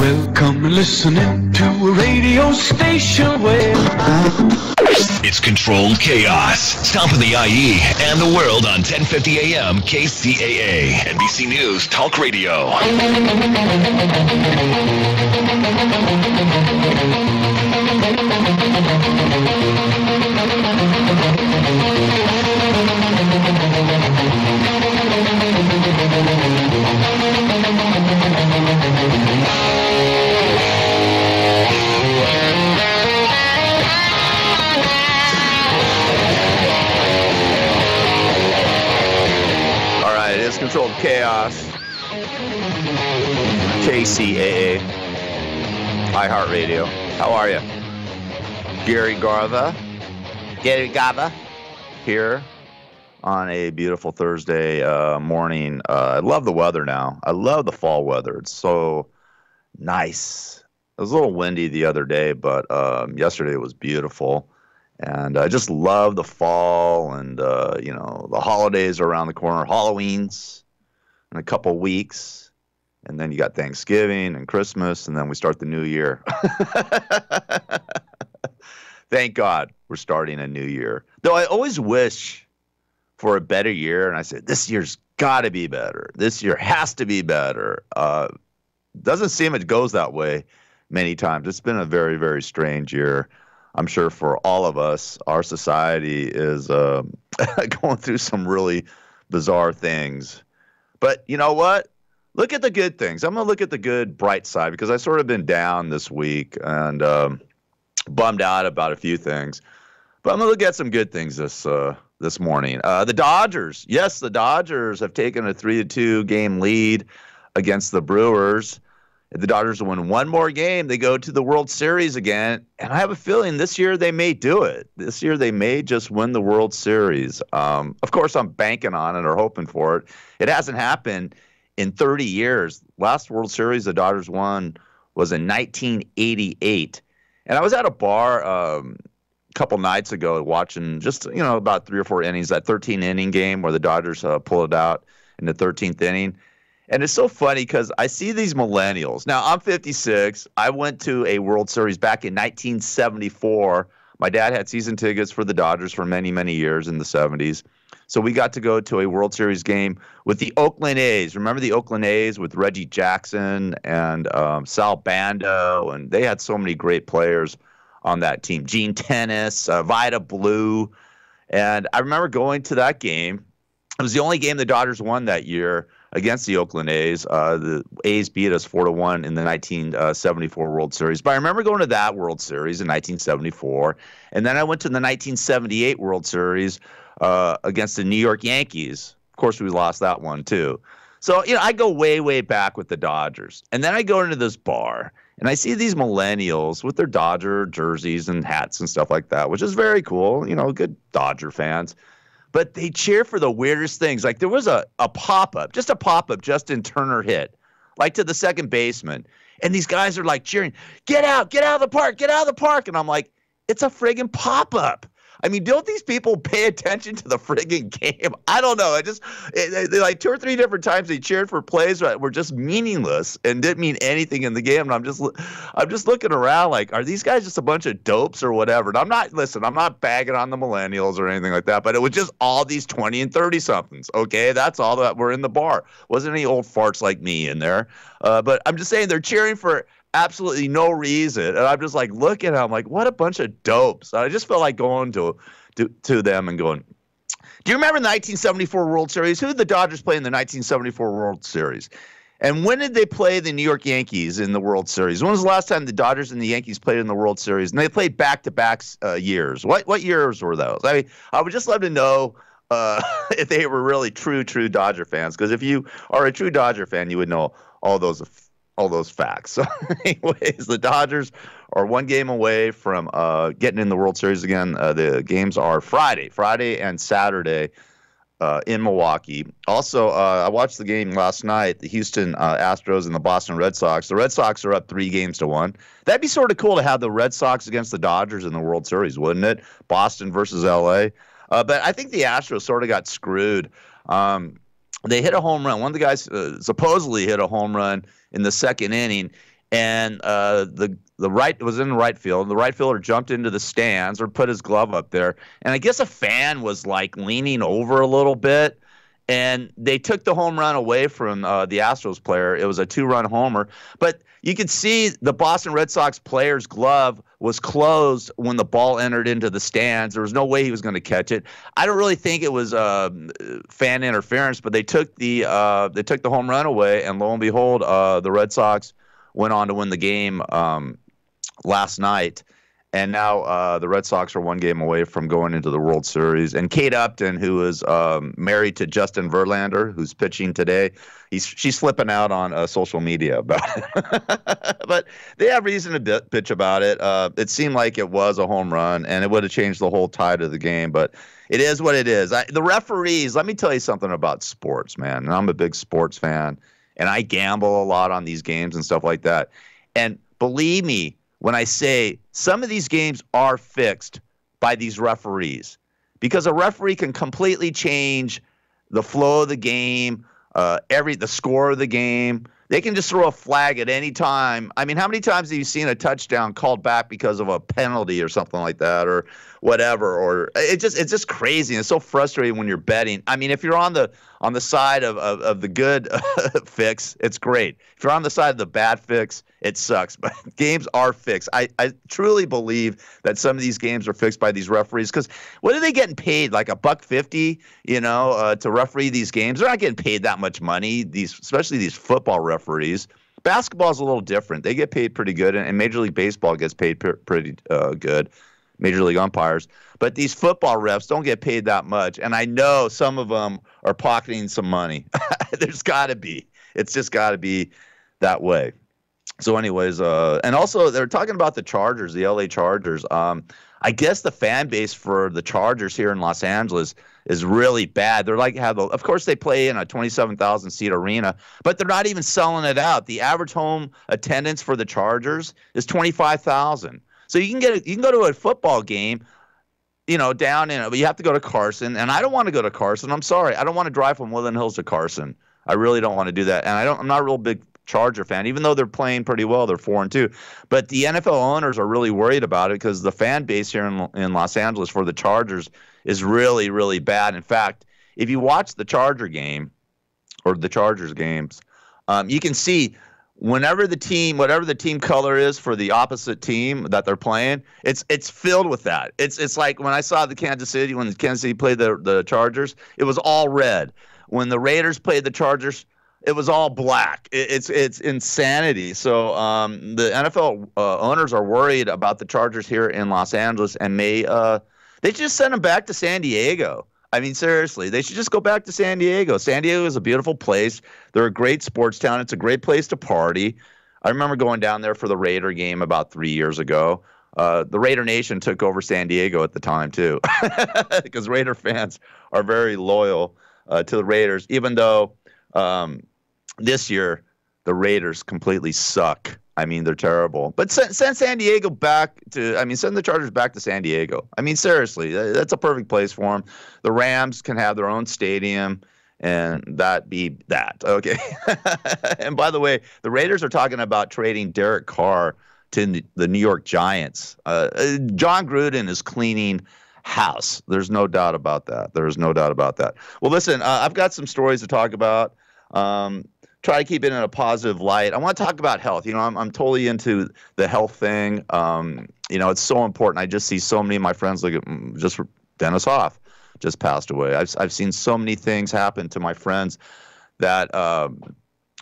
Welcome listening to a radio station where it's controlled chaos. Stomping the IE and the world on 1050 AM KCAA, NBC News Talk Radio. Controlled chaos. KCAA iHeartRadio. How are you? Gary Garva here on a beautiful Thursday morning. I love the weather now. I love the fall weather. It's so nice. It was a little windy the other day, but yesterday it was beautiful. And I just love the fall and, the holidays are around the corner. Halloween's in a couple weeks. And then you got Thanksgiving and Christmas, and then we start the new year. Thank God we're starting a new year. Though I always wish for a better year, and I said, this year's got to be better. This year has to be better. Doesn't seem it goes that way many times. It's been a very, very strange year. I'm sure for all of us, our society is going through some really bizarre things. But you know what? Look at the good things. I'm going to look at the good, bright side because I've sort of been down this week and bummed out about a few things. But I'm going to look at some good things this morning. The Dodgers. Yes, the Dodgers have taken a 3-2 game lead against the Brewers. If the Dodgers win one more game, they go to the World Series again. And I have a feeling this year they may do it. This year they may just win the World Series. Of course, I'm banking on it or hoping for it. It hasn't happened in 30 years. Last World Series the Dodgers won was in 1988. And I was at a bar a couple nights ago watching just, about 3 or 4 innings, that 13-inning game where the Dodgers pulled it out in the 13th inning. And it's so funny because I see these millennials. Now, I'm 56. I went to a World Series back in 1974. My dad had season tickets for the Dodgers for many, many years in the 70s. So we got to go to a World Series game with the Oakland A's. Remember the Oakland A's with Reggie Jackson and Sal Bando? And they had so many great players on that team. Gene Tennis, Vida Blue. And I remember going to that game. It was the only game the Dodgers won that year against the Oakland A's. The A's beat us 4-1 in the 1974 World Series. But I remember going to that World Series in 1974. And then I went to the 1978 World Series against the New York Yankees. Of course, we lost that one, too. So, I go way, way back with the Dodgers. And then I go into this bar, and I see these millennials with their Dodger jerseys and hats and stuff like that, which is very cool, good Dodger fans. But they cheer for the weirdest things. Like there was a pop-up, just a pop-up Justin Turner hit, like to the second baseman. And these guys are like cheering, get out of the park, get out of the park. And I'm like, it's a friggin' pop-up. I mean, don't these people pay attention to the friggin' game? I don't know. They like 2 or 3 different times they cheered for plays that were just meaningless and didn't mean anything in the game. And I'm just looking around like, are these guys just a bunch of dopes or whatever? And I'm not bagging on the millennials or anything like that, but it was just all these 20 and 30 somethings. Okay, that's all that were in the bar. Wasn't any old farts like me in there. But I'm just saying they're cheering for absolutely no reason. And I'm just like looking at them like, what a bunch of dopes. I just felt like going to them and going, do you remember the 1974 World Series? Who did the Dodgers play in the 1974 World Series? And when did they play the New York Yankees in the World Series? When was the last time the Dodgers and the Yankees played in the World Series? And they played back-to-back years. What years were those? I mean, I would just love to know if they were really true Dodger fans. Because if you are a true Dodger fan, you would know all those facts. So anyways, the Dodgers are 1 game away from getting in the World Series again. The games are Friday and Saturday in Milwaukee. Also, I watched the game last night, the Houston Astros and the Boston Red Sox. The Red Sox are up 3-1. That'd be sort of cool to have the Red Sox against the Dodgers in the World Series, wouldn't it? Boston versus L.A. But I think the Astros sort of got screwed. They hit a home run. One of the guys supposedly hit a home run in the second inning, and the right it was in the right field. The right fielder jumped into the stands or put his glove up there, and I guess a fan was like leaning over a little bit, and they took the home run away from the Astros player. It was a 2-run homer, but you could see the Boston Red Sox player's glove was closed when the ball entered into the stands. There was no way he was going to catch it. I don't really think it was fan interference, but they took the home run away, and lo and behold, the Red Sox went on to win the game last night. And now the Red Sox are one game away from going into the World Series. And Kate Upton, who is married to Justin Verlander, who's pitching today, she's flipping out on social media about it. But they have reason to bitch about it. It seemed like it was a home run, and it would have changed the whole tide of the game. But it is what it is. The referees, let me tell you something about sports, man. And I'm a big sports fan, and I gamble a lot on these games and stuff like that. And believe me, when I say some of these games are fixed by these referees, because a referee can completely change the flow of the game, the score of the game. They can just throw a flag at any time. I mean, how many times have you seen a touchdown called back because of a penalty or something like that, or whatever? Or it's just crazy. And it's so frustrating when you're betting. I mean, if you're on the side of the good fix, it's great. If you're on the side of the bad fix, it sucks. But games are fixed. I truly believe that some of these games are fixed by these referees, because what are they getting paid? Like $1.50, to referee these games? They're not getting paid that much money. Especially these football referees. Basketball is a little different. They get paid pretty good, and Major League Baseball gets paid pretty good. Major League umpires. But these football refs don't get paid that much. And I know some of them are pocketing some money. There's got to be. It's just got to be that way. So anyways, and also they're talking about the Chargers, the LA Chargers. I guess the fan base for the Chargers here in Los Angeles is really bad. They're like, of course they play in a 27,000 seat arena, but they're not even selling it out. The average home attendance for the Chargers is 25,000. So you can go to a football game, down in, but you have to go to Carson, and I don't want to go to Carson. I'm sorry, I don't want to drive from Woodland Hills to Carson. I really don't want to do that, and I'm not a real big Charger fan, even though they're playing pretty well. They're 4-2, but the NFL owners are really worried about it because the fan base here in Los Angeles for the Chargers is really, really bad. In fact, if you watch the Charger game or the Chargers games, you can see whatever the team color is for the opposite team that they're playing, it's filled with that. It's like when I saw when Kansas City played the Chargers, it was all red. When the Raiders played the Chargers, it was all black. It's insanity. So the NFL owners are worried about the Chargers here in Los Angeles, and they should just send them back to San Diego. I mean, seriously, they should just go back to San Diego. San Diego is a beautiful place. They're a great sports town. It's a great place to party. I remember going down there for the Raider game about 3 years ago. The Raider Nation took over San Diego at the time, too, because Raider fans are very loyal to the Raiders, even though this year the Raiders completely suck. I mean, they're terrible. But send San Diego back send the Chargers back to San Diego. I mean, seriously, that's a perfect place for them. The Rams can have their own stadium, and that be that. Okay. And by the way, the Raiders are talking about trading Derek Carr to the New York Giants. John Gruden is cleaning house. There's no doubt about that. There is no doubt about that. Well, listen, I've got some stories to talk about. Try to keep it in a positive light. I want to talk about health. I'm totally into the health thing. It's so important. I just see so many of my friends, like just Dennis Hoff just passed away. I've seen so many things happen to my friends that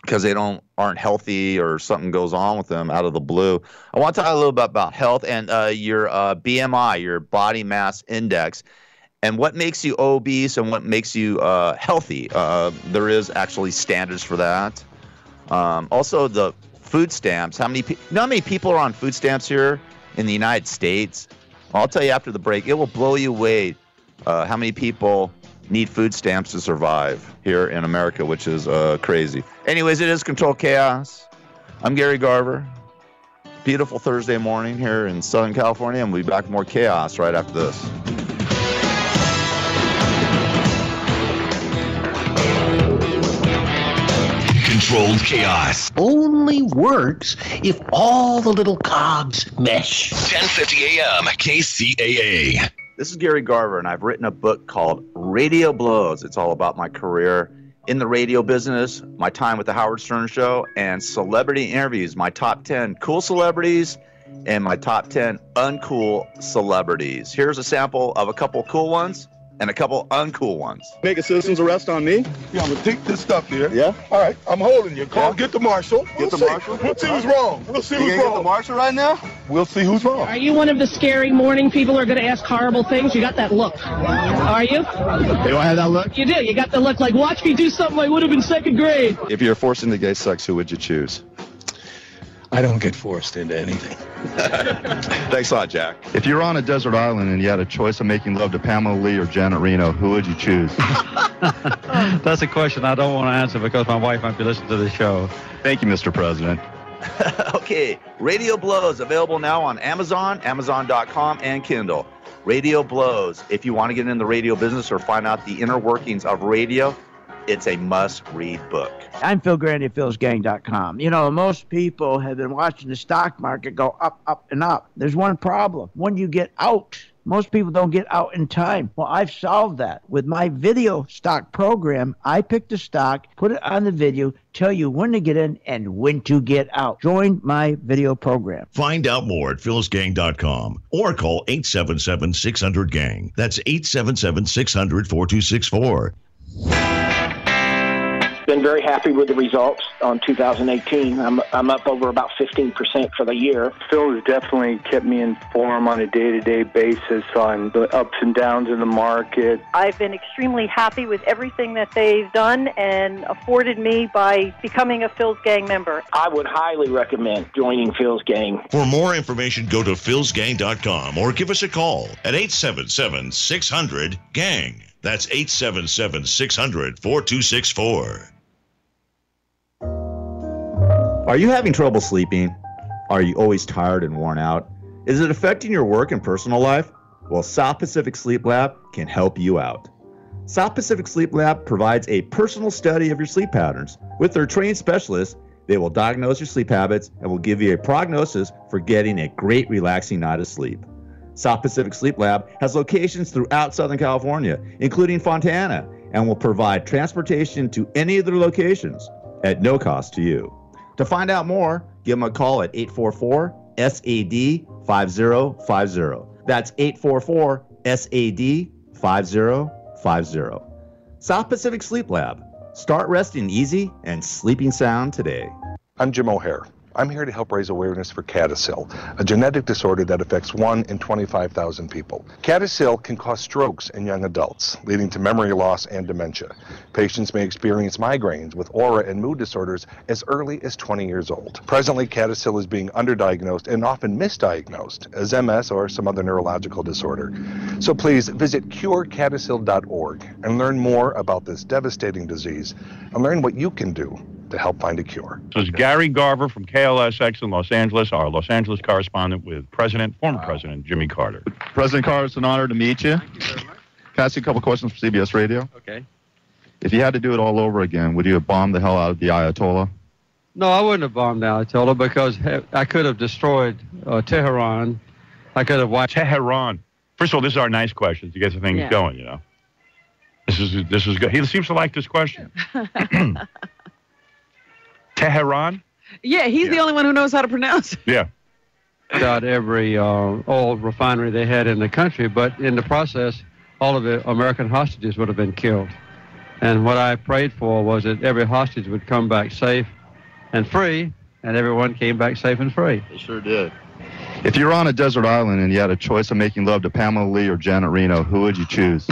because they aren't healthy or something goes on with them out of the blue. I want to talk a little bit about health and your BMI, your body mass index, and what makes you obese and what makes you healthy. There is actually standards for that. Also, the food stamps. How many people are on food stamps here in the United States? I'll tell you after the break. It will blow you away how many people need food stamps to survive here in America, which is crazy. Anyways, it is Control Chaos. I'm Gary Garver. Beautiful Thursday morning here in Southern California, and we'll be back with more chaos right after this. Controlled chaos. Only works if all the little cogs mesh. 1050 AM KCAA. This is Gary Garver, and I've written a book called Radio Blows. It's all about my career in the radio business, my time with the Howard Stern Show, and celebrity interviews, my top 10 cool celebrities and my top 10 uncool celebrities. Here's a sample of a couple cool ones and a couple uncool ones. Make a citizen's arrest on me? Yeah, I'm gonna take this stuff here. Yeah? All right, I'm holding you. Call, Yeah. get the marshal. Get the marshal? We'll see who's wrong. We'll see You who's gonna get the wrong. marshal right now? We'll see who's wrong. Are you one of the scary morning people who are going to ask horrible things? You got that look. Are you? Do I have that look? You do. You got the look like, watch me do something I would have in second grade. If you're forced into gay sex, who would you choose? I don't get forced into anything. Thanks a lot, Jack. If you're on a desert island and you had a choice of making love to Pamela Lee or Janet Reno, who would you choose? That's a question I don't want to answer because my wife might be listening to the show. Thank you, Mr. President. Okay, Radio Blows, available now on Amazon, Amazon.com, and Kindle. Radio Blows. If you want to get in the radio business or find out the inner workings of radio, it's a must-read book. I'm Phil Grandy at philsgang.com. You know, most people have been watching the stock market go up, up, and up. There's one problem. When you get out, most people don't get out in time. Well, I've solved that. With my video stock program, I pick the stock, put it on the video, tell you when to get in and when to get out. Join my video program. Find out more at philsgang.com or call 877-600-GANG. That's 877-600-4264. Been very happy with the results on 2018. I'm up over about 15% for the year. Phil has definitely kept me informed on a day-to-day basis on the ups and downs in the market. I've been extremely happy with everything that they've done and afforded me by becoming a Phil's Gang member. I would highly recommend joining Phil's Gang. For more information, go to philsgang.com or give us a call at 877-600-GANG. That's 877-600-4264. Are you having trouble sleeping? Are you always tired and worn out? Is it affecting your work and personal life? Well, South Pacific Sleep Lab can help you out. South Pacific Sleep Lab provides a personal study of your sleep patterns. With their trained specialists, they will diagnose your sleep habits and will give you a prognosis for getting a great relaxing night of sleep. South Pacific Sleep Lab has locations throughout Southern California, including Fontana, and will provide transportation to any of their locations at no cost to you. To find out more, give them a call at 844-SAD-5050. That's 844-SAD-5050. South Pacific Sleep Lab. Start resting easy and sleeping sound today. I'm Jim O'Hare. I'm here to help raise awareness for CADASIL, a genetic disorder that affects 1 in 25,000 people. CADASIL can cause strokes in young adults, leading to memory loss and dementia. Patients may experience migraines with aura and mood disorders as early as 20 years old. Presently, CADASIL is being underdiagnosed and often misdiagnosed as MS or some other neurological disorder. So please visit curecadasil.org and learn more about this devastating disease and learn what you can do to help find a cure. This is Gary Garver from KLSX in Los Angeles, our Los Angeles correspondent with former President Jimmy Carter. President Carter, it's an honor to meet you. Can I ask you a couple questions for CBS Radio? Okay. If you had to do it all over again, would you have bombed the hell out of the Ayatollah? No, I wouldn't have bombed the Ayatollah because I could have destroyed Tehran. I could have watched Tehran. First of all, this is our nice question to get the things going, you know. This is good. He seems to like this question. Tehran? Yeah, he's the only one who knows how to pronounce it. Yeah. Out every oil refinery they had in the country, but in the process, all of the American hostages would have been killed. And what I prayed for was that every hostage would come back safe and free, and everyone came back safe and free. They sure did. If you were on a desert island and you had a choice of making love to Pamela Lee or Janet Reno, who would you choose?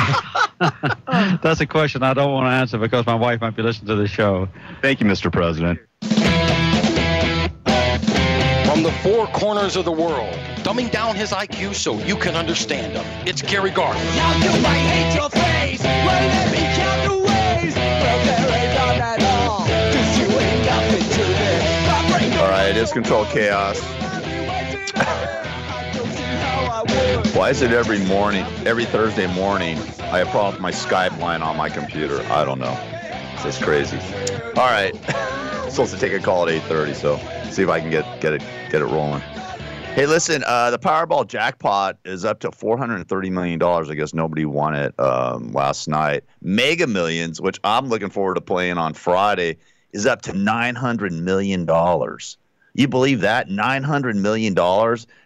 That's a question I don't want to answer because my wife might be listening to the show. Thank you, Mr. President. From the four corners of the world, dumbing down his IQ so you can understand him. It's Gary Garver. Now you might hate your face. Well, let me count the ways. Well, there ain't none at all. 'Cause you ain't nothing to this. All right, it's Controlled Chaos. Why is it every Thursday morning, I have problems with my Skype line on my computer? I don't know. It's just crazy. All right. supposed to take a call at 8:30, so see if I can get it rolling. Hey, listen, the Powerball jackpot is up to $430 million. I guess nobody won it last night. Mega Millions, which I'm looking forward to playing on Friday, is up to $900 million. You believe that? $900 million?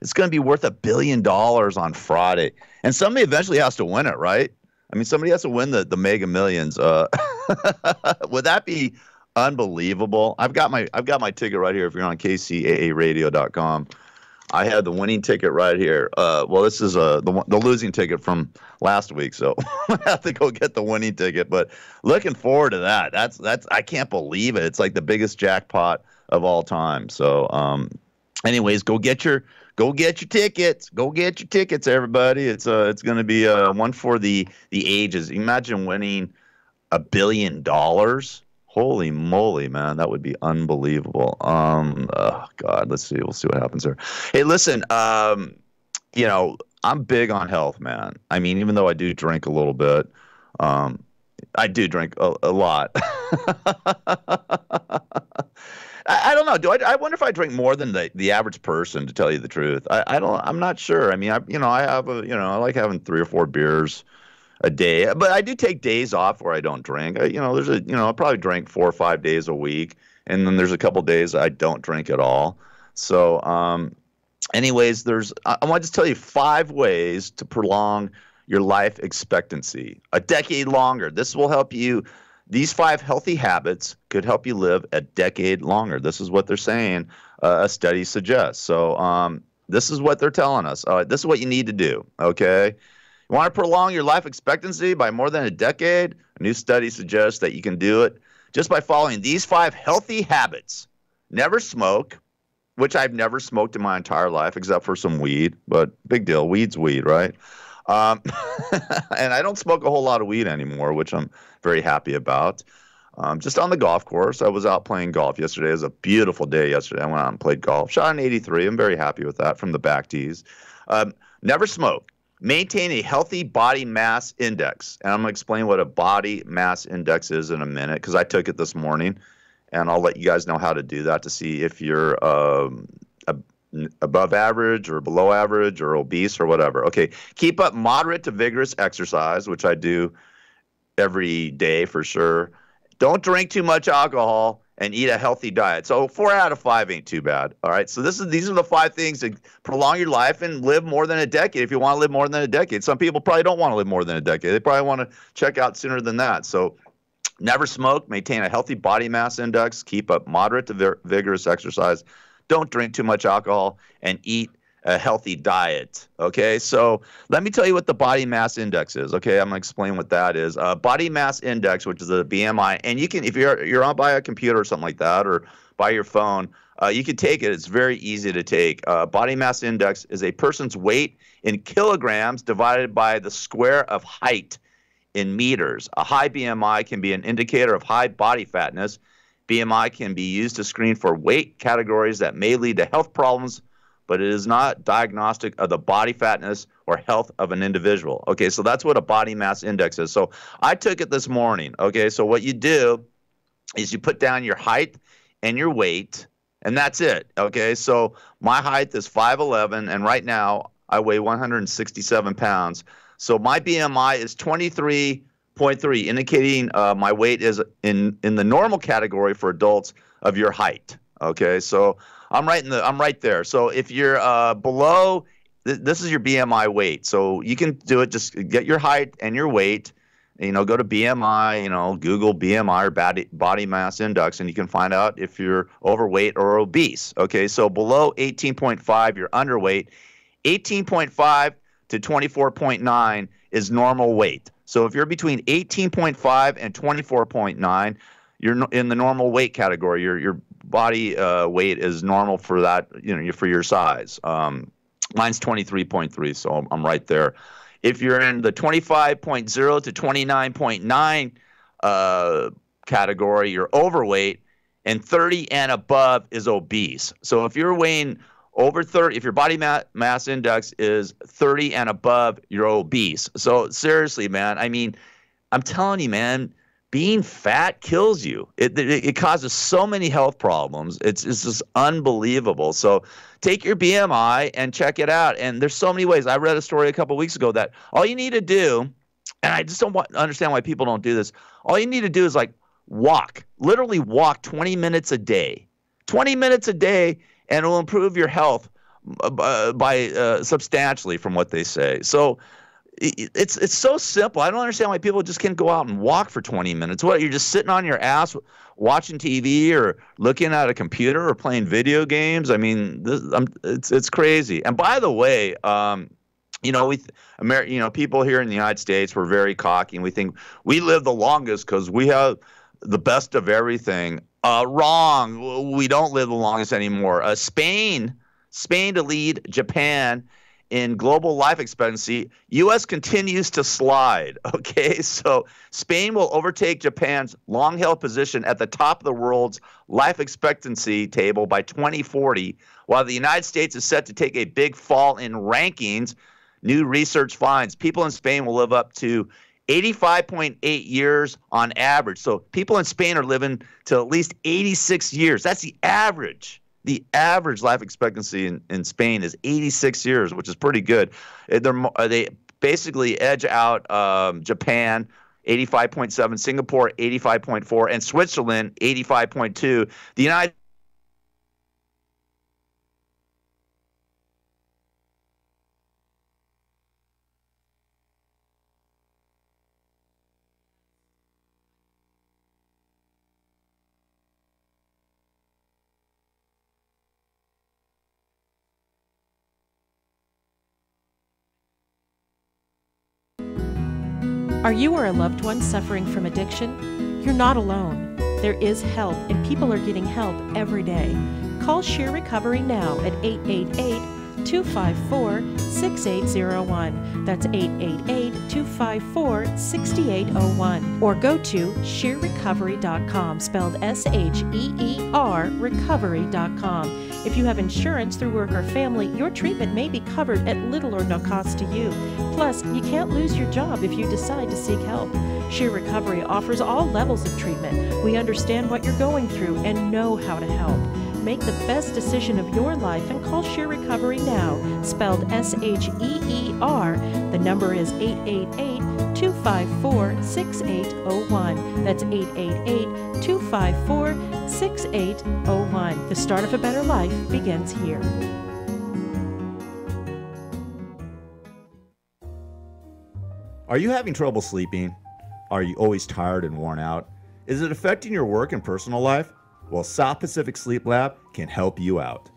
It's going to be worth $1 billion on Friday. And somebody eventually has to win it, right? I mean, somebody has to win the Mega Millions. Would that be unbelievable? I've got my ticket right here if you're on KCAARadio.com. I had the winning ticket right here. Well, this is the losing ticket from last week, so I have to go get the winning ticket. But looking forward to that. That's I can't believe it. It's like the biggest jackpot of all time. So, anyways, go get your tickets. Go get your tickets, everybody. It's going to be one for the ages. Imagine winning $1 billion. Holy moly, man. That would be unbelievable. Oh, God, let's see. We'll see what happens there. Hey, listen, you know, I'm big on health, man. I mean, even though I do drink a little bit, I do drink a lot. I don't know. I wonder if I drink more than the average person, to tell you the truth. I'm not sure. I mean, I like having 3 or 4 beers a day, but I do take days off where I don't drink. I'll probably drink 4 or 5 days a week, and then there's a couple days I don't drink at all. So, anyways, I want to tell you 5 ways to prolong your life expectancy a decade longer. This will help you. These 5 healthy habits could help you live a decade longer. This is what they're saying. A study suggests. So, this is what they're telling us. This is what you need to do. Okay. You want to prolong your life expectancy by more than a decade? A new study suggests that you can do it just by following these 5 healthy habits. Never smoke, which I've never smoked in my entire life except for some weed, but big deal. Weed's weed, right? And I don't smoke a whole lot of weed anymore, which I'm very happy about. Just on the golf course. I was out playing golf yesterday. It was a beautiful day yesterday. I went out and played golf. Shot an 83. I'm very happy with that from the back tees. Never smoke. Maintain a healthy body mass index. And I'm going to explain what a body mass index is in a minute because I took it this morning. And I'll let you guys know how to do that to see if you're above average or below average or obese or whatever. Okay, keep up moderate to vigorous exercise, which I do every day for sure. Don't drink too much alcohol and eat a healthy diet. So 4 out of 5 ain't too bad. All right. So these are the 5 things to prolong your life and live more than a decade. If you want to live more than a decade, some people probably don't want to live more than a decade. They probably want to check out sooner than that. So never smoke, maintain a healthy body mass index, keep up moderate to vigorous exercise, don't drink too much alcohol, and eat a healthy diet. Okay, so let me tell you what the body mass index is. Okay, I'm gonna explain what that is. Body mass index, which is a BMI, and you can, if you're on by a computer or something like that, or by your phone, you can take it. It's very easy to take. Body mass index is a person's weight in kilograms divided by the square of height in meters. A high BMI can be an indicator of high body fatness. BMI can be used to screen for weight categories that may lead to health problems, but it is not diagnostic of the body fatness or health of an individual. Okay, so that's what a body mass index is. So I took it this morning. Okay, so what you do is you put down your height and your weight, and that's it. Okay, so my height is 5'11", and right now I weigh 167 pounds. So my BMI is 23.3, indicating my weight is in the normal category for adults of your height. Okay, so I'm right there. So if you're below, this is your BMI weight. So you can do it. Just get your height and your weight. Go to BMI. Google BMI or body mass index, and you can find out if you're overweight or obese. Okay, so below 18.5, you're underweight. 18.5 to 24.9 is normal weight. So if you're between 18.5 and 24.9, you're in the normal weight category. Your body weight is normal for that, for your size. Mine's 23.3, so I'm right there. If you're in the 25.0 to 29.9 category, you're overweight, and 30 and above is obese. So if you're weighing over 30, if your body mass index is 30 and above, you're obese. So seriously, man, I mean, I'm telling you, man, being fat kills you. It causes so many health problems. It's just unbelievable. So take your BMI and check it out. And there's so many ways. I read a story a couple weeks ago that all you need to do, and I just don't understand why people don't do this. All you need to do is like walk, literally walk 20 minutes a day. 20 minutes a day, and it will improve your health by substantially from what they say. So it's so simple. I don't understand why people just can't go out and walk for 20 minutes. What, you're just sitting on your ass watching TV or looking at a computer or playing video games? I mean, it's crazy. And by the way, people here in the United States, we're very cocky, and we think we live the longest because we have the best of everything. Wrong. We don't live the longest anymore. Spain to lead Japan in global life expectancy. U.S. continues to slide. Okay, so Spain will overtake Japan's long-held position at the top of the world's life expectancy table by 2040, while the United States is set to take a big fall in rankings. New research finds people in Spain will live up to 85.8 years on average. So people in Spain are living to at least 86 years. That's the average. The average life expectancy in Spain is 86 years, which is pretty good. They basically edge out Japan, 85.7, Singapore, 85.4, and Switzerland, 85.2. The United Are you or a loved one suffering from addiction? You're not alone. There is help, and people are getting help every day. Call Share Recovery now at 888-254-6801. That's 888-254-6801. Or go to sharerecovery.com, spelled S-H-E-E-R, recovery.com. If you have insurance through work or family, your treatment may be covered at little or no cost to you. Plus, you can't lose your job if you decide to seek help. Share Recovery offers all levels of treatment. We understand what you're going through and know how to help. Make the best decision of your life and call Share Recovery now, spelled S-H-E-E-R. The number is 888-254-6801. That's 888-254-6801. The start of a better life begins here. Are you having trouble sleeping? Are you always tired and worn out? Is it affecting your work and personal life? Well, South Pacific Sleep Lab can help you out.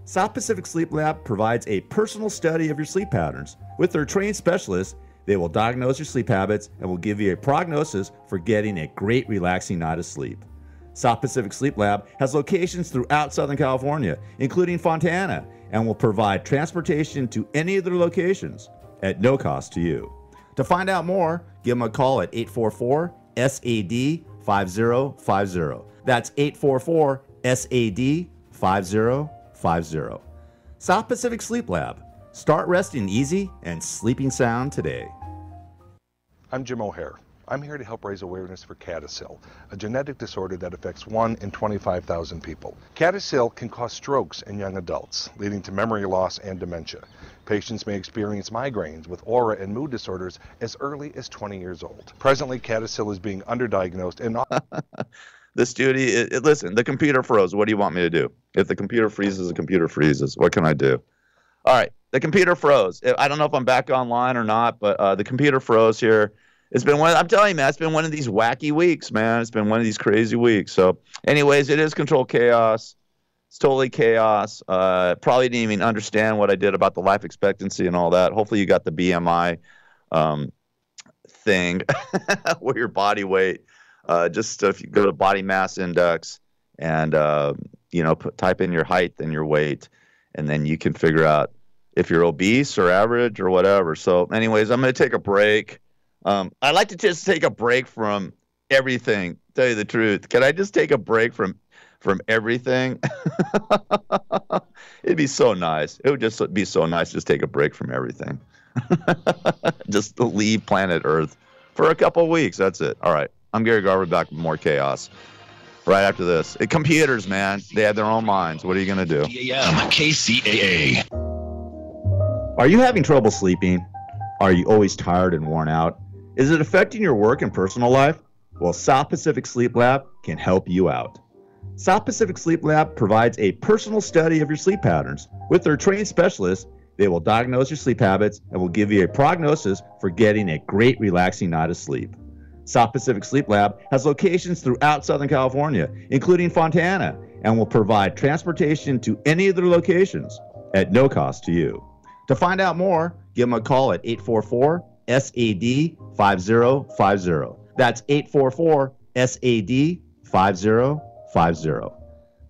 South Pacific Sleep Lab provides a personal study of your sleep patterns. With their trained specialists, they will diagnose your sleep habits and will give you a prognosis for getting a great relaxing night of sleep. South Pacific Sleep Lab has locations throughout Southern California, including Fontana, and will provide transportation to any of their locations at no cost to you. To find out more, give them a call at 844-SAD-5050. That's 844-SAD-5050. South Pacific Sleep Lab. Start resting easy and sleeping sound today. I'm Jim O'Hare. I'm here to help raise awareness for CADASIL, a genetic disorder that affects 1 in 25,000 people. CADASIL can cause strokes in young adults, leading to memory loss and dementia. Patients may experience migraines with aura and mood disorders as early as 20 years old. Presently, CADASIL is being underdiagnosed and This duty, listen, the computer froze. What do you want me to do? If the computer freezes, the computer freezes. What can I do? All right, the computer froze. I don't know if I'm back online or not, but the computer froze here. It's been I'm telling you, man, it's been one of these wacky weeks, man. It's been one of these crazy weeks. So anyways, it is controlled chaos. It's totally chaos. Probably didn't even understand what I did about the life expectancy and all that. Hopefully you got the BMI thing where your body weight. Just if you go to body mass index and, type in your height and your weight, and then you can figure out if you're obese or average or whatever. So anyways, I'm going to take a break. I'd like to just take a break from everything, tell you the truth. Can I just take a break from everything? It'd be so nice. It would just be so nice to just take a break from everything. Just to leave planet Earth for a couple of weeks. That's it. All right. I'm Gary Garver, back with more chaos right after this. Computers, man, they have their own minds. What are you going to do? KCAA. Are you having trouble sleeping? Are you always tired and worn out? Is it affecting your work and personal life? Well, South Pacific Sleep Lab can help you out. South Pacific Sleep Lab provides a personal study of your sleep patterns. With their trained specialists, they will diagnose your sleep habits and will give you a prognosis for getting a great relaxing night of sleep. South Pacific Sleep Lab has locations throughout Southern California, including Fontana, and will provide transportation to any of their locations at no cost to you. To find out more, give them a call at 844-SAD-5050. That's 844-SAD-5050.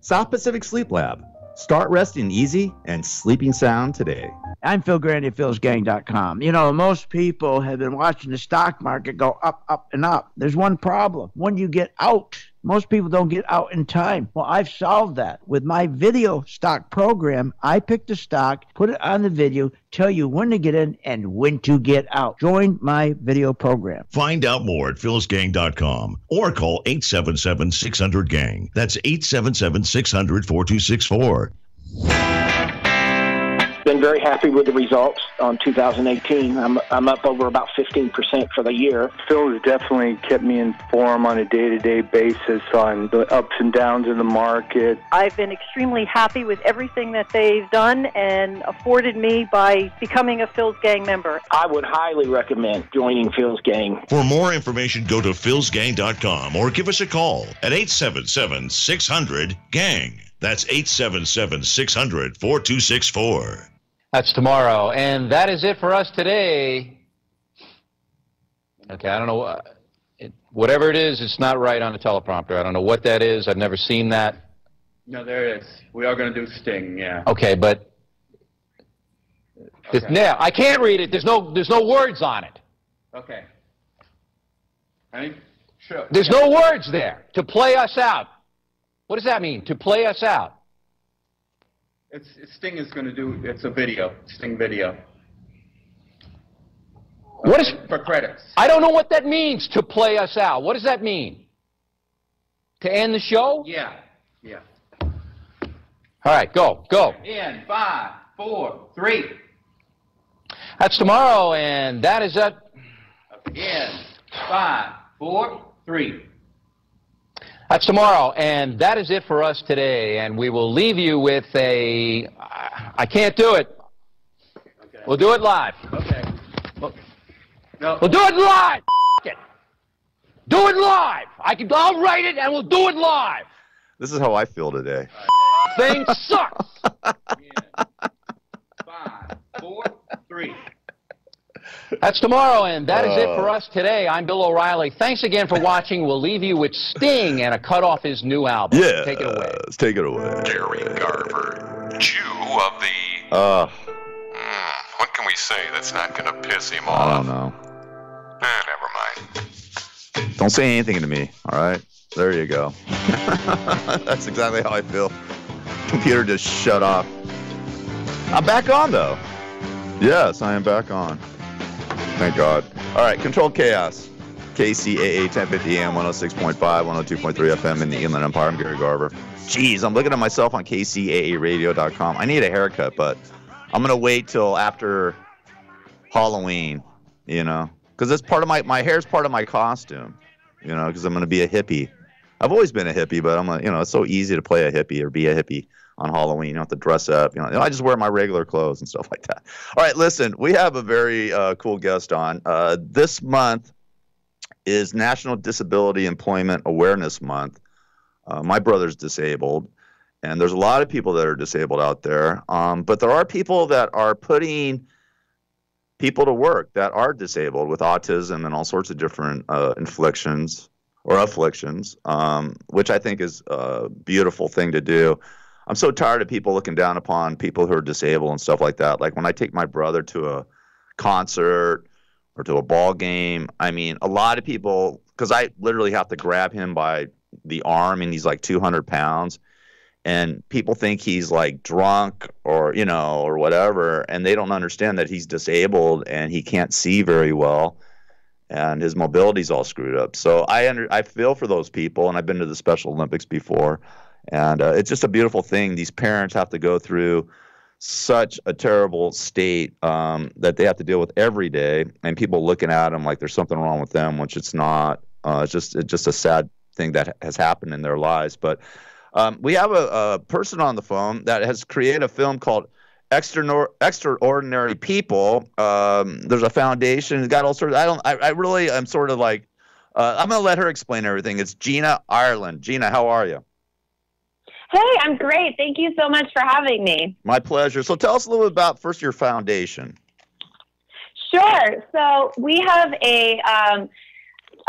South Pacific Sleep Lab. Start resting easy and sleeping sound today. I'm Phil Grandy at philsgang.com. You know, most people have been watching the stock market go up, up, and up. There's one problem. When you get out, most people don't get out in time. Well, I've solved that. With my video stock program, I pick the stock, put it on the video, tell you when to get in and when to get out. Join my video program. Find out more at philsgang.com or call 877-600-GANG. That's 877-600-4264. Been very happy with the results on 2018. I'm up over about 15% for the year. Phil has definitely kept me informed on a day-to-day basis on the ups and downs in the market. I've been extremely happy with everything that they've done and afforded me by becoming a Phil's Gang member. I would highly recommend joining Phil's Gang. For more information, go to philsgang.com or give us a call at 877-600-GANG. That's 877-600-4264. That's tomorrow, and that is it for us today. Okay, I don't know. Whatever it is, it's not right on the teleprompter. I don't know what that is. I've never seen that. No, there it is. We are going to do Sting, yeah. Okay, but yeah, I can't read it. There's no words on it. Okay. Ready? Sure. There's no words there. To play us out. What does that mean? To play us out. Sting is going to do. It's a video. Sting video. What is for credits? I don't know what that means. To play us out. What does that mean? To end the show? Yeah. Yeah. All right, go. In 5, 4, 3. That's tomorrow, and that is it. In 5, 4, 3. That's tomorrow, and that is it for us today. And we will leave you with a. I can't do it. Okay. We'll do it live. Okay. We'll do it live. It. Do it live. I'll write it, and we'll do it live. This is how I feel today. Thing sucks. 5, 4, 3. That's tomorrow, and that is it for us today. I'm Bill O'Reilly. Thanks again for watching. We'll leave you with Sting and a cut off his new album. Yeah. Take it away. Let's take it away. Gary Garver, Jew of the... what can we say that's not going to piss him off? I don't know. Never mind. Don't say anything to me, all right? There you go. That's exactly how I feel. Computer just shut off. I'm back on, though. Yes, I am back on. Thank God. All right, Controlled Chaos. KCAA 1050 AM, 106.5, 102.3 FM in the Inland Empire. I'm Gary Garver. Jeez, I'm looking at myself on KCAAradio.com. I need a haircut, but I'm going to wait till after Halloween, you know, because it's part of my hair's part of my costume, you know, because I'm going to be a hippie. I've always been a hippie, but it's so easy to play a hippie or be a hippie on Halloween. You don't have to dress up. I just wear my regular clothes and stuff like that. All right, listen, we have a very cool guest on. This month is National Disability Employment Awareness Month. My brother's disabled, and there's a lot of people that are disabled out there. But there are people that are putting people to work that are disabled with autism and all sorts of different afflictions, which I think is a beautiful thing to do. I'm so tired of people looking down upon people who are disabled and stuff like that. Like when I take my brother to a concert or to a ball game, I mean, a lot of people, because I literally have to grab him by the arm and he's like 200 pounds, and people think he's like drunk or, or whatever, and they don't understand that he's disabled and he can't see very well. and his mobility's all screwed up. So I feel for those people, and I've been to the Special Olympics before, and it's just a beautiful thing. These parents have to go through such a terrible state that they have to deal with every day, and people looking at them like there's something wrong with them, which it's not. It's just a sad thing that has happened in their lives. But we have a person on the phone that has created a film called Extraordinary People. There's a foundation. It's got all sorts of, I really am sort of like, I'm going to let her explain everything. It's Gina Ireland. Gina, how are you? Hey, I'm great. Thank you so much for having me. My pleasure. So tell us a little bit about first your foundation. Sure. So we have a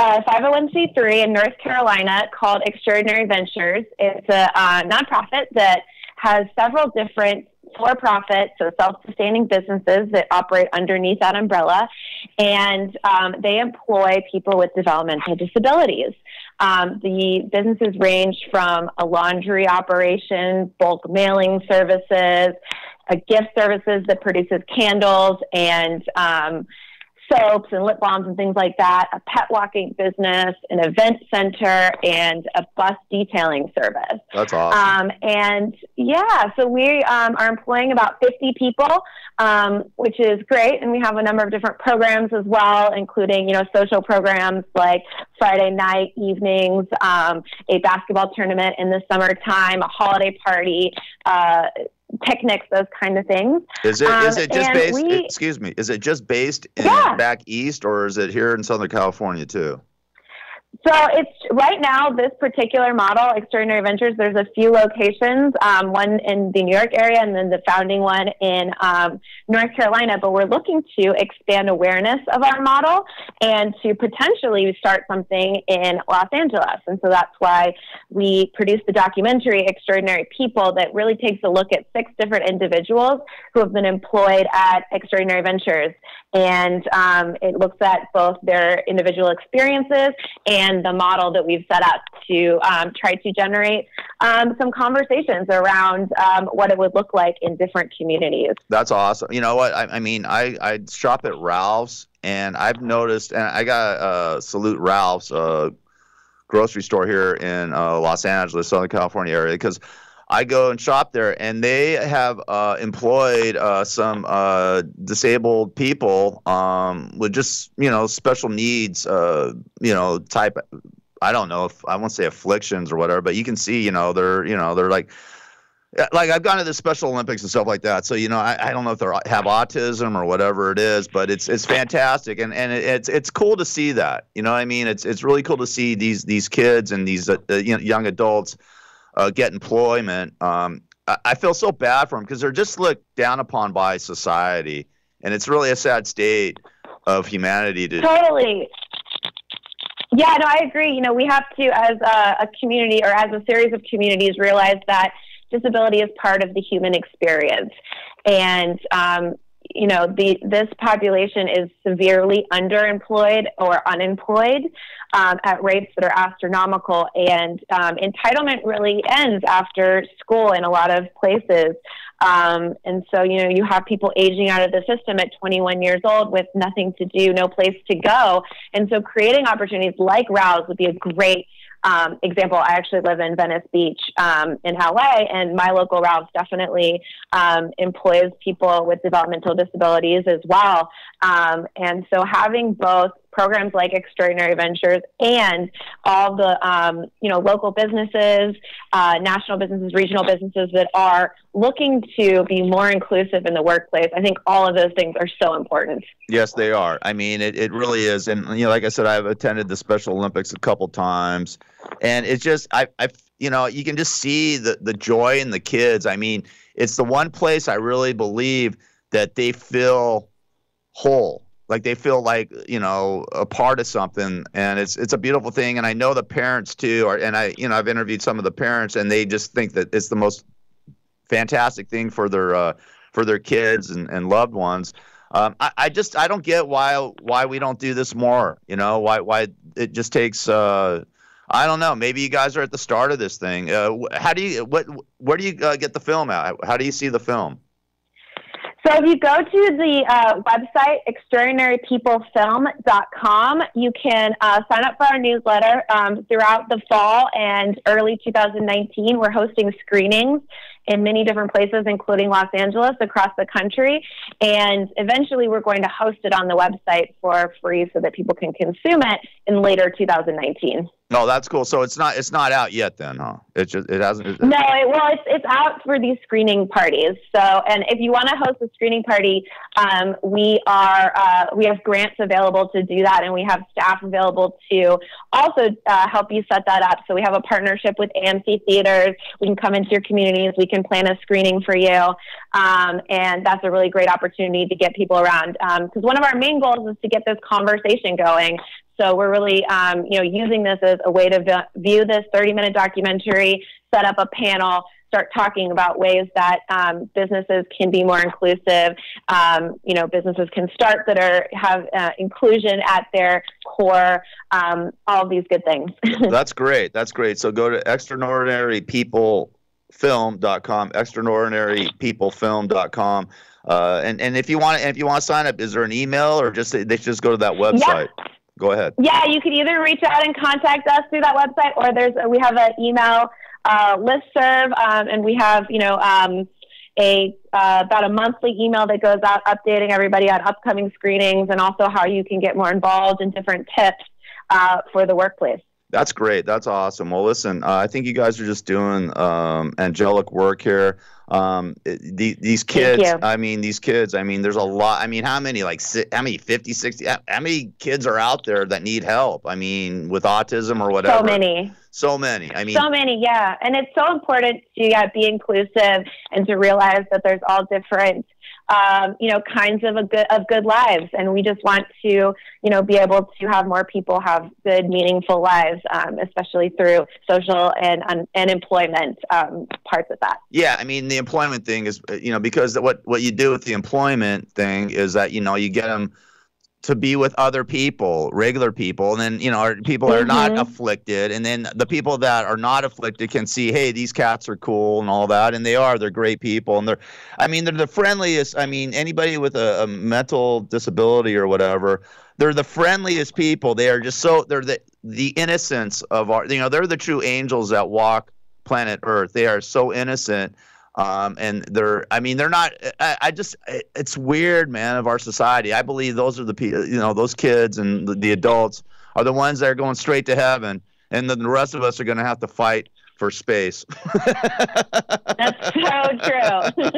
501c3 in North Carolina called Extraordinary Ventures. It's a nonprofit that has several different for-profit, so self-sustaining businesses that operate underneath that umbrella, and they employ people with developmental disabilities. The businesses range from a laundry operation, bulk mailing services, a gift services that produces candles and soaps and lip balms and things like that, a pet walking business, an event center, and a bus detailing service. That's awesome. And yeah, so we are employing about 50 people, which is great. And we have a number of different programs as well, including, social programs like Friday night evenings, a basketball tournament in the summertime, a holiday party, picnics, those kind of things. Is it just based? Excuse me. Is it just based in back east, or is it here in Southern California too? So it's right now, this particular model, Extraordinary Ventures, there's a few locations, one in the New York area and then the founding one in North Carolina, but we're looking to expand awareness of our model and to potentially start something in Los Angeles. And so that's why we produced the documentary Extraordinary People that really takes a look at 6 different individuals who have been employed at Extraordinary Ventures. And it looks at both their individual experiences and the model that we've set up to try to generate some conversations around what it would look like in different communities. That's awesome. You know what? I shop at Ralph's, and I've noticed, and I got salute Ralph's grocery store here in Los Angeles, Southern California area, because I go and shop there, and they have employed some disabled people with just, special needs, type. I don't know if I won't say afflictions or whatever, but you can see, they're like I've gone to the Special Olympics and stuff like that. So, I don't know if they have autism or whatever it is, but it's fantastic. And it's cool to see that, it's really cool to see these kids and these young adults get employment. I feel so bad for them because they're just looked down upon by society, and it's really a sad state of humanity. Totally. Yeah, no, I agree. We have to, as a community or as a series of communities, realize that disability is part of the human experience. And, this population is severely underemployed or unemployed at rates that are astronomical. And entitlement really ends after school in a lot of places. And so, you have people aging out of the system at 21 years old with nothing to do, no place to go. And so creating opportunities like Rouse would be a great example. I actually live in Venice Beach in LA, and my local Rouse definitely employs people with developmental disabilities as well. And so having both programs like Extraordinary Ventures and all the local businesses, national businesses, regional businesses that are looking to be more inclusive in the workplace, I think all of those things are so important. Yes, they are. It really is. And like I said, I've attended the Special Olympics a couple times, and it's just you can just see the joy in the kids. It's the one place I really believe that they feel whole. Like they feel like, a part of something, and it's a beautiful thing. And I know the parents too, I've interviewed some of the parents, and they just think that it's the most fantastic thing for their kids and loved ones. I don't get why we don't do this more. Why it just takes. I don't know. Maybe you guys are at the start of this thing. Where do you get the film at? How do you see the film? So if you go to the website, extraordinarypeoplefilm.com, you can sign up for our newsletter. Throughout the fall and early 2019, we're hosting screenings in many different places, including Los Angeles, across the country. And eventually we're going to host it on the website for free so that people can consume it in later 2019. No, that's cool. So it's not out yet then, huh? It hasn't. No, it's out for these screening parties. So, and if you want to host a screening party, we have grants available to do that, and we have staff available to also help you set that up. So we have a partnership with amphitheaters. We can come into your communities. We can plan a screening for you, and that's a really great opportunity to get people around. Because one of our main goals is to get this conversation going. So we're really, using this as a way to view this 30-minute documentary, set up a panel, start talking about ways that businesses can be more inclusive. Businesses can start that have inclusion at their core. All of these good things. That's great. That's great. So go to extraordinarypeoplefilm.com, extraordinarypeoplefilm.com. And if you want to sign up, is there an email or they just go to that website? Yeah. Go ahead. Yeah, you can either reach out and contact us through that website, or we have an email listserv, and we have about a monthly email that goes out updating everybody on upcoming screenings and also how you can get more involved in different tips for the workplace. That's great. That's awesome. Well, listen, I think you guys are just doing angelic work here. These kids, there's a lot. I mean, how many 50, 60, how many kids are out there that need help? I mean, with autism or whatever. So many. Yeah. And it's so important to be inclusive and to realize that there's all different, kinds of good lives. And we just want to, be able to have more people have good, meaningful lives, especially through social and employment parts of that. Yeah. I mean, the employment thing is, because what you do with the employment thing is that, you get them to be with other people, regular people, and then, people are not afflicted. And then the people that are not afflicted can see, hey, these cats are cool and all that. And they're great people. And they're the friendliest. I mean, anybody with a mental disability or whatever, they're the friendliest people. They are just they're the innocence of our, they're the true angels that walk planet Earth. They are so innocent. And they're not, it's weird, man, of our society. I believe those are the people, those kids and the adults are the ones that are going straight to heaven. And then the rest of us are going to have to fight for space. That's so true.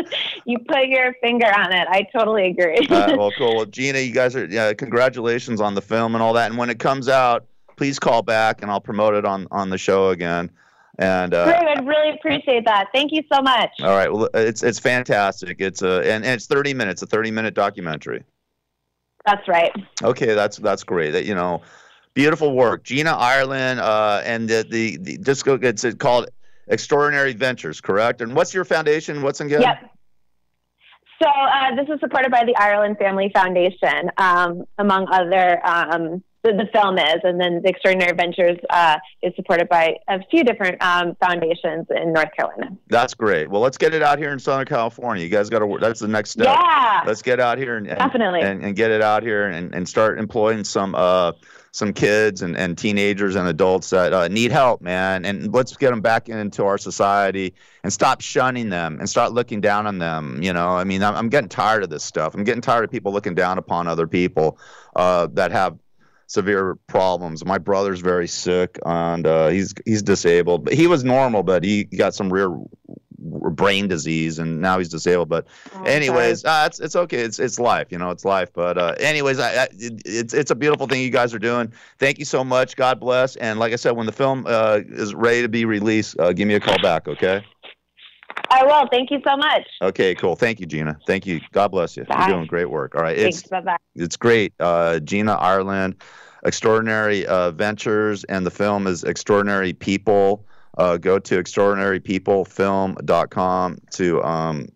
You put your finger on it. I totally agree. Well, cool. Well, Gina, you guys congratulations on the film and all that. And when it comes out, please call back and I'll promote it on the show again. And great, I'd really appreciate that. Thank you so much. All right, well, it's fantastic. It's and it's 30 minutes, a 30-minute documentary. That's right. Okay, that's great. That beautiful work, Gina Ireland, and the just go. It's called Extraordinary Ventures, correct? And what's your foundation? What's in again? Yep. So this is supported by the Ireland Family Foundation, among other. The film is, and then the Extraordinary Ventures is supported by a few different foundations in North Carolina. That's great. Well, let's get it out here in Southern California. You guys got to work. That's the next step. Yeah. Let's get out here and definitely and get it out here and start employing some kids and teenagers and adults that need help, man. And let's get them back into our society and stop shunning them and start looking down on them. I'm getting tired of this stuff. I'm getting tired of people looking down upon other people that have severe problems. My brother's very sick and he's disabled. But he was normal, but he got some rare brain disease and now he's disabled. But anyways, it's okay. It's life, it's life. But anyways, it's a beautiful thing you guys are doing. Thank you so much. God bless. And like I said, when the film is ready to be released, give me a call back. Okay. I will. Thank you so much. Okay, cool. Thank you, Gina. Thank you. God bless you. Bye. You're doing great work. All right. Thanks. Bye-bye. It's great. Gina Ireland, Extraordinary Ventures, and the film is Extraordinary People. Go to extraordinarypeoplefilm.com to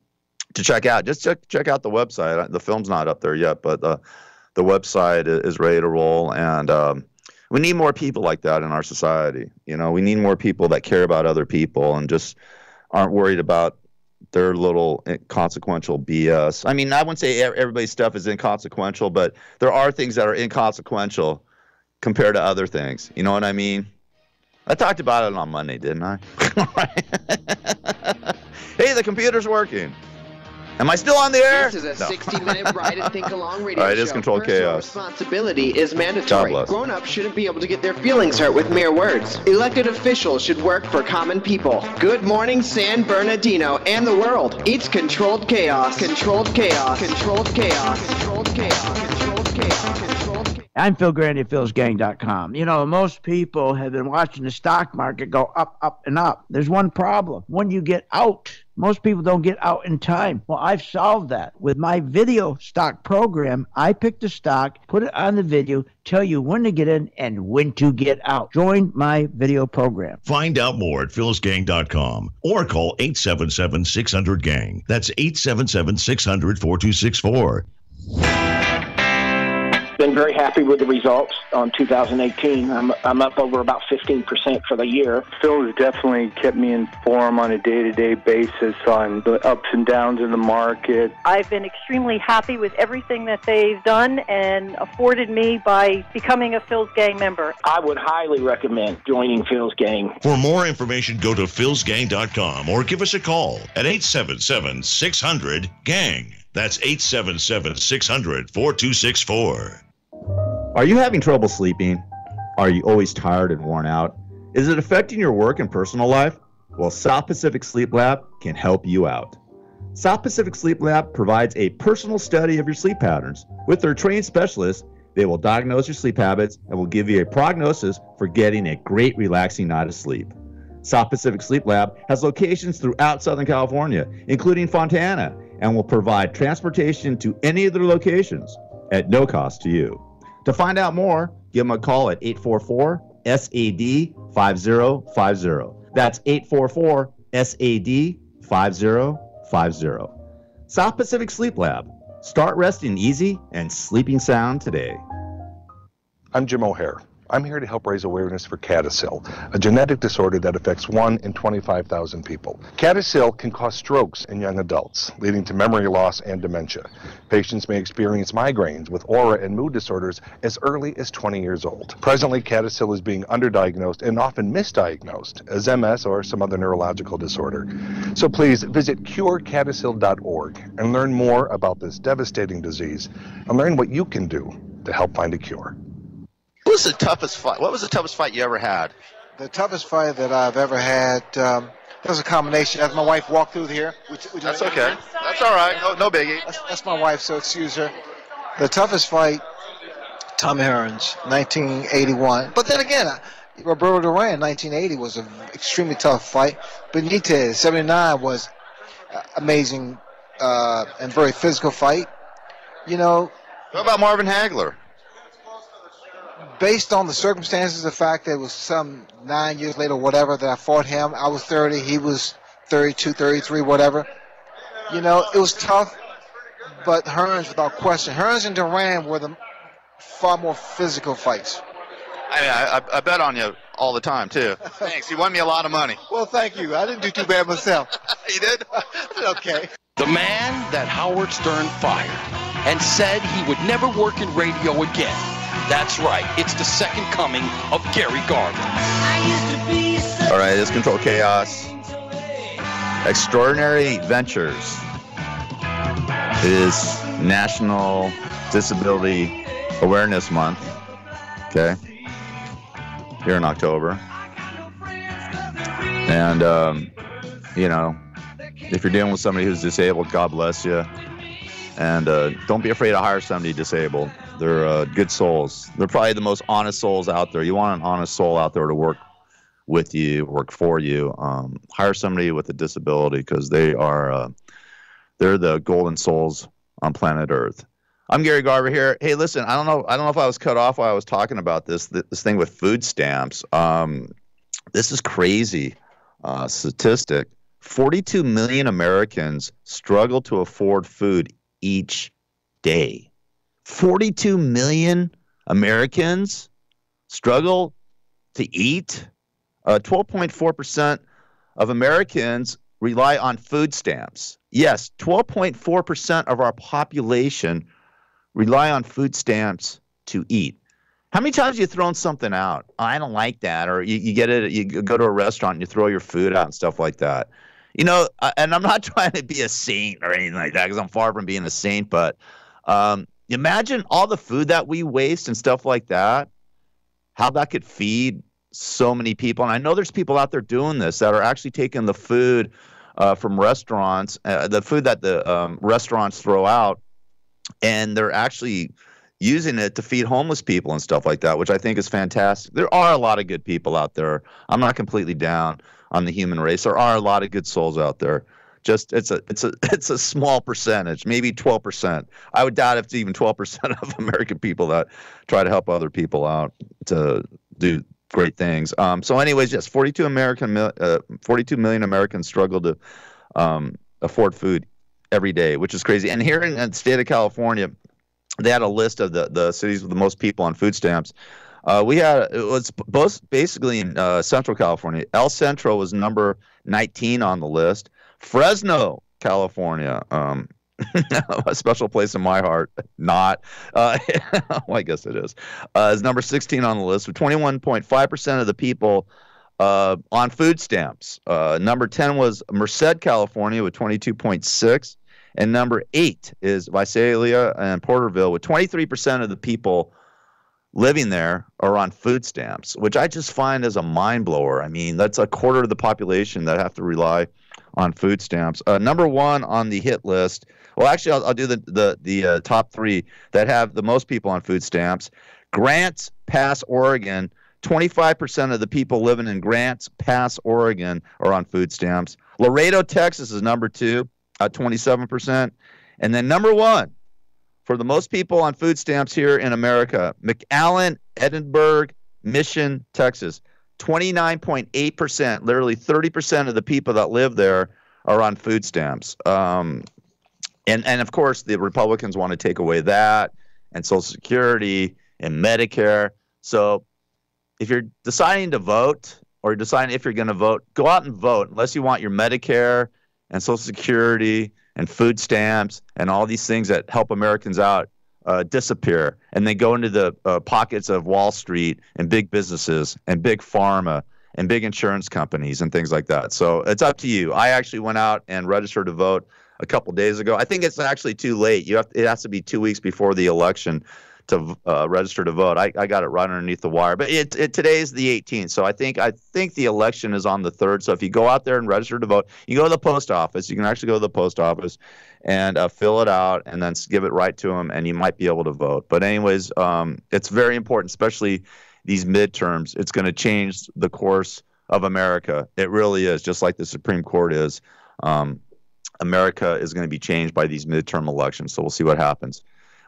check out. Just check out the website. The film's not up there yet, but the website is ready to roll. And we need more people like that in our society. We need more people that care about other people and just aren't worried about their little inconsequential BS. I mean, I wouldn't say everybody's stuff is inconsequential, but there are things that are inconsequential compared to other things. You know what I mean? I talked about it on Monday, didn't I? Hey, the computer's working. Am I still on the air? This is a 60-minute Ride and Think Along radio All right, show. it's Controlled Personal Chaos. responsibility is mandatory. God bless. Grown-ups shouldn't be able to get their feelings hurt with mere words. Elected officials should work for common people. Good morning, San Bernardino and the world. It's Controlled Chaos. Controlled Chaos. Controlled Chaos. Controlled Chaos. Controlled Chaos. Controlled Chaos. I'm Phil Grandy at philsgang.com. You know, most people have been watching the stock market go up, up, and up. There's one problem. When you get out, most people don't get out in time. Well, I've solved that. With my video stock program, I pick the stock, put it on the video, tell you when to get in and when to get out. Join my video program. Find out more at philsgang.com or call 877-600-GANG. That's 877-600-4264. Been very happy with the results on 2018. I'm up over about 15% for the year. Phil has definitely kept me informed on a day-to-day basis on the ups and downs in the market. I've been extremely happy with everything that they've done and afforded me by becoming a Phil's Gang member. I would highly recommend joining Phil's Gang. For more information, go to philsgang.com or give us a call at 877-600-GANG. That's 877-600-4264. Are you having trouble sleeping? Are you always tired and worn out? Is it affecting your work and personal life? Well, South Pacific Sleep Lab can help you out. South Pacific Sleep Lab provides a personal study of your sleep patterns. With their trained specialists, they will diagnose your sleep habits and will give you a prognosis for getting a great relaxing night of sleep. South Pacific Sleep Lab has locations throughout Southern California, including Fontana, and will provide transportation to any of their locations at no cost to you. To find out more, give them a call at 844-SAD-5050. That's 844-SAD-5050. South Pacific Sleep Lab. Start resting easy and sleeping sound today. I'm Jim O'Hare. I'm here to help raise awareness for CADASIL, a genetic disorder that affects 1 in 25,000 people. CADASIL can cause strokes in young adults, leading to memory loss and dementia. Patients may experience migraines with aura and mood disorders as early as 20 years old. Presently, CADASIL is being underdiagnosed and often misdiagnosed as MS or some other neurological disorder. So please visit curecadasil.org and learn more about this devastating disease and learn what you can do to help find a cure. What was the toughest fight you ever had? The toughest fight that I've ever had was a combination. As my wife walked through here. That's okay. That's all right. No biggie. That's my wife, so excuse her. The toughest fight, Tommy Hearns, 1981. But then again, Roberto Duran, 1980, was an extremely tough fight. Benitez, 79, was amazing and very physical fight. You know. What about Marvin Hagler? Based on the circumstances, the fact that it was some 9 years later, whatever, that I fought him. I was 30, he was 32, 33, whatever. You know, it was tough, but Hearns, without question. Hearns and Duran were the far more physical fights. I bet on you all the time, too. Thanks. You won me a lot of money. Well, thank you. I didn't do too bad myself. You did? Okay. The man that Howard Stern fired and said he would never work in radio again. That's right. It's the second coming of Gary Garver. All right, it's Control Chaos. Extraordinary Ventures. It is National Disability Awareness Month. Okay. Here in October. And, you know, if you're dealing with somebody who's disabled, God bless you. And don't be afraid to hire somebody disabled. They're good souls. They're probably the most honest souls out there. You want an honest soul out there to work with you, work for you. Hire somebody with a disability because they're the golden souls on planet Earth. I'm Gary Garver here. Hey, listen, I don't know if I was cut off while I was talking about this thing with food stamps. This is crazy statistic. 42 million Americans struggle to afford food each day. 42 million Americans struggle to eat. 12.4% of Americans rely on food stamps. Yes, 12.4% of our population rely on food stamps to eat. How many times have you thrown something out? Oh, I don't like that. Or you get it, you go to a restaurant and you throw your food out and stuff like that. You know, and I'm not trying to be a saint or anything like that because I'm far from being a saint, but imagine all the food that we waste and stuff like that, how that could feed so many people. And I know there's people out there doing this that are actually taking the food from restaurants, the food that the restaurants throw out, and they're actually using it to feed homeless people and stuff like that, which I think is fantastic. There are a lot of good people out there. I'm not completely down on the human race. There are a lot of good souls out there. Just it's a small percentage, maybe 12%. I would doubt if it's even 12% of American people that try to help other people out to do great things. So anyways, yes, 42 million Americans struggle to afford food every day, which is crazy. And here in the state of California, they had a list of the cities with the most people on food stamps. It was both basically in Central California. El Centro was number 19 on the list. Fresno, California, a special place in my heart. Not. Well, I guess it is. Is number 16 on the list with 21.5% of the people on food stamps. Number 10 was Merced, California, with 22.6. And number 8 is Visalia and Porterville with 23% of the people living there are on food stamps, which I just find as a mind blower. I mean, that's a quarter of the population that have to rely on food stamps. Number 1 on the hit list. Well, actually, I'll do the top 3 that have the most people on food stamps. Grants Pass, Oregon. 25% of the people living in Grants Pass, Oregon are on food stamps. Laredo, Texas is number 2 at 27%. And then number 1 for the most people on food stamps here in America, McAllen, Edinburgh, Mission, Texas. 29.8%, literally 30% of the people that live there are on food stamps. And of course, the Republicans want to take away that and Social Security and Medicare. So if you're deciding to vote or you're deciding if you're going to vote, go out and vote unless you want your Medicare and Social Security and food stamps and all these things that help Americans out disappear, and they go into the pockets of Wall Street and big businesses and big pharma and big insurance companies and things like that. So it's up to you. I actually went out and registered to vote a couple days ago. I think it's actually too late. It has to be 2 weeks before the election to register to vote. I got it right underneath the wire. But today's the 18th, so I think the election is on the 3rd. So if you go out there and register to vote, you go to the post office. You can actually go to the post office and fill it out and then give it right to them, and you might be able to vote. But anyways, it's very important, especially these midterms. It's going to change the course of America. It really is, just like the Supreme Court is. America is going to be changed by these midterm elections, so we'll see what happens.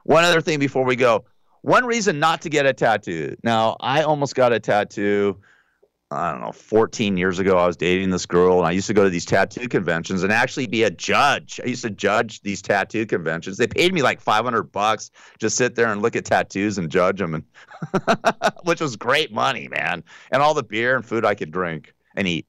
One other thing before we go. One reason not to get a tattoo. Now, I almost got a tattoo, 14 years ago. I was dating this girl, and I used to go to these tattoo conventions and actually be a judge. I used to judge these tattoo conventions. They paid me like $500 to sit there and look at tattoos and judge them, and which was great money, man. And all the beer and food I could drink and eat.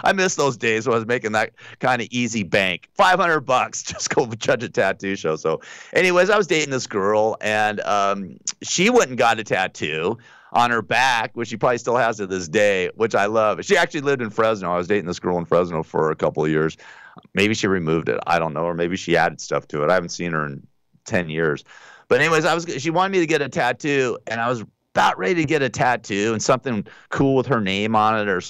I miss those days when I was making that kind of easy bank. $500, just go judge a tattoo show. So anyways, I was dating this girl, and she went and got a tattoo on her back, which she probably still has to this day, which I love. She actually lived in Fresno. I was dating this girl in Fresno for a couple of years. Maybe she removed it. I don't know. Or maybe she added stuff to it. I haven't seen her in 10 years. But anyways, she wanted me to get a tattoo, and I was about ready to get a tattoo and something cool with her name on it, or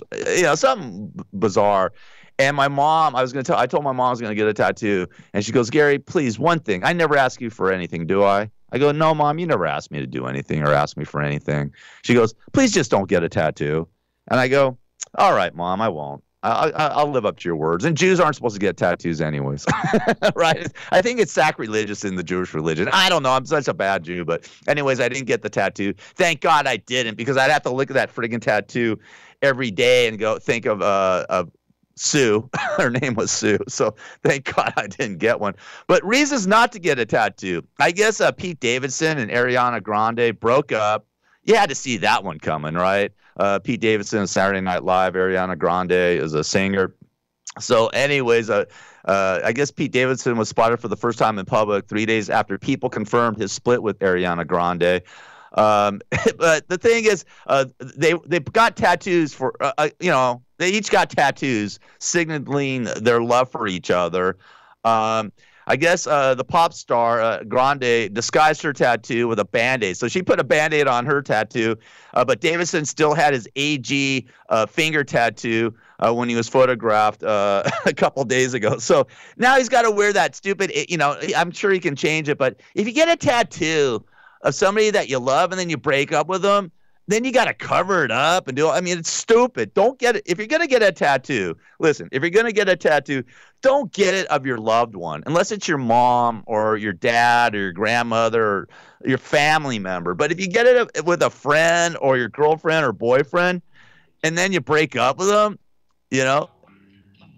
something bizarre. And my mom, I told my mom I was going to get a tattoo, and she goes, "Gary, please, one thing. I never ask you for anything, do I?" I go, "No, Mom, you never asked me to do anything or ask me for anything." She goes, "Please just don't get a tattoo." And I go, "All right, Mom, I won't. I'll live up to your words." And Jews aren't supposed to get tattoos anyways, right? I think it's sacrilegious in the Jewish religion. I don't know. I'm such a bad Jew. But anyways, I didn't get the tattoo. Thank God I didn't, because I'd have to look at that friggin' tattoo every day and go think of Sue. Her name was Sue. So thank God I didn't get one. But reasons not to get a tattoo. I guess Pete Davidson and Ariana Grande broke up. You had to see that one coming, right? Pete Davidson, Saturday Night Live. Ariana Grande is a singer. So anyways, I guess Pete Davidson was spotted for the first time in public 3 days after People confirmed his split with Ariana Grande. But the thing is, they got tattoos for, they each got tattoos signaling their love for each other. I guess the pop star Grande disguised her tattoo with a Band-Aid. So she put a Band-Aid on her tattoo, but Davidson still had his AG finger tattoo when he was photographed a couple days ago. So now he's got to wear that stupid, I'm sure he can change it. But if you get a tattoo of somebody that you love and then you break up with them, then you got to cover it up and it's stupid. Don't get it. If you're going to get a tattoo, listen, if you're going to get a tattoo, don't get it of your loved one, unless it's your mom or your dad or your grandmother or your family member. But if you get it with a friend or your girlfriend or boyfriend, and then you break up with them, you got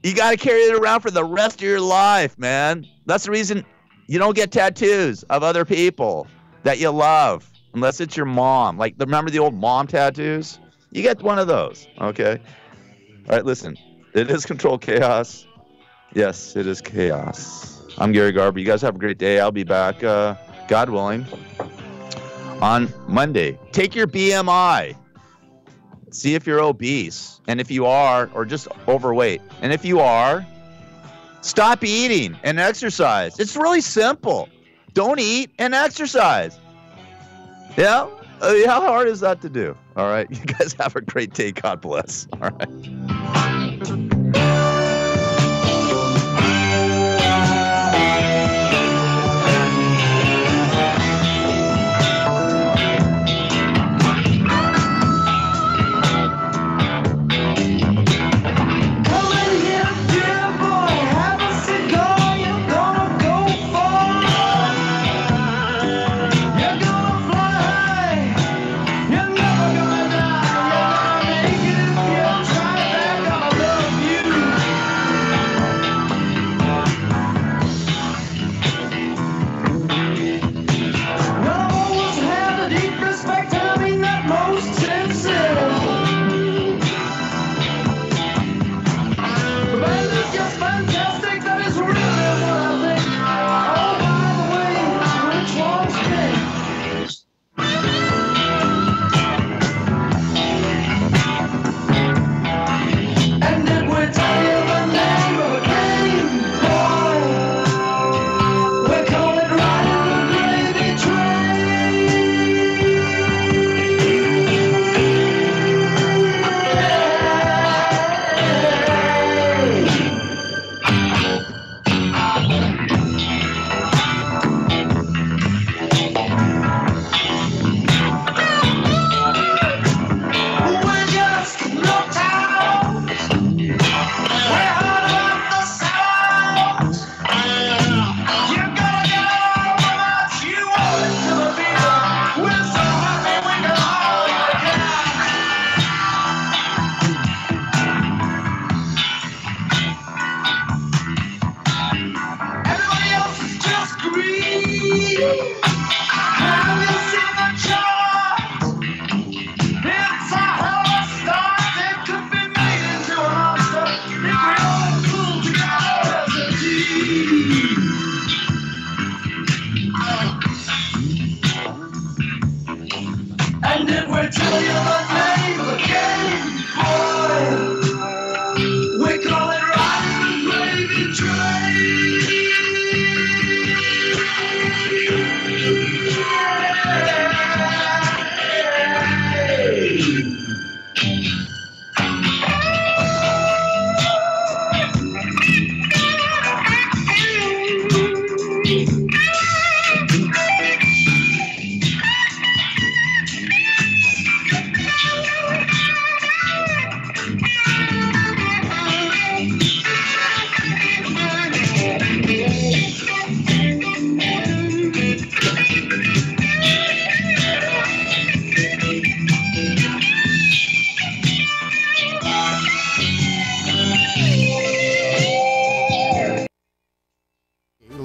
to carry it around for the rest of your life, man. That's the reason you don't get tattoos of other people that you love. Unless it's your mom. Like, remember the old mom tattoos? You get one of those, okay? All right, listen. It is Controlled Chaos. Yes, it is chaos. I'm Gary Garber. You guys have a great day. I'll be back, God willing, on Monday. Take your BMI. See if you're obese. And if you are, or just overweight. And if you are, stop eating and exercise. It's really simple. Don't eat and exercise. Yeah? How hard is that to do? All right. You guys have a great day. God bless. All right.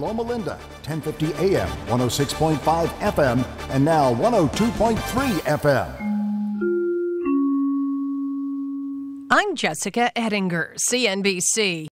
Loma Linda, 1050 AM, 106.5 FM, and now 102.3 FM. I'm Jessica Ettinger, CNBC.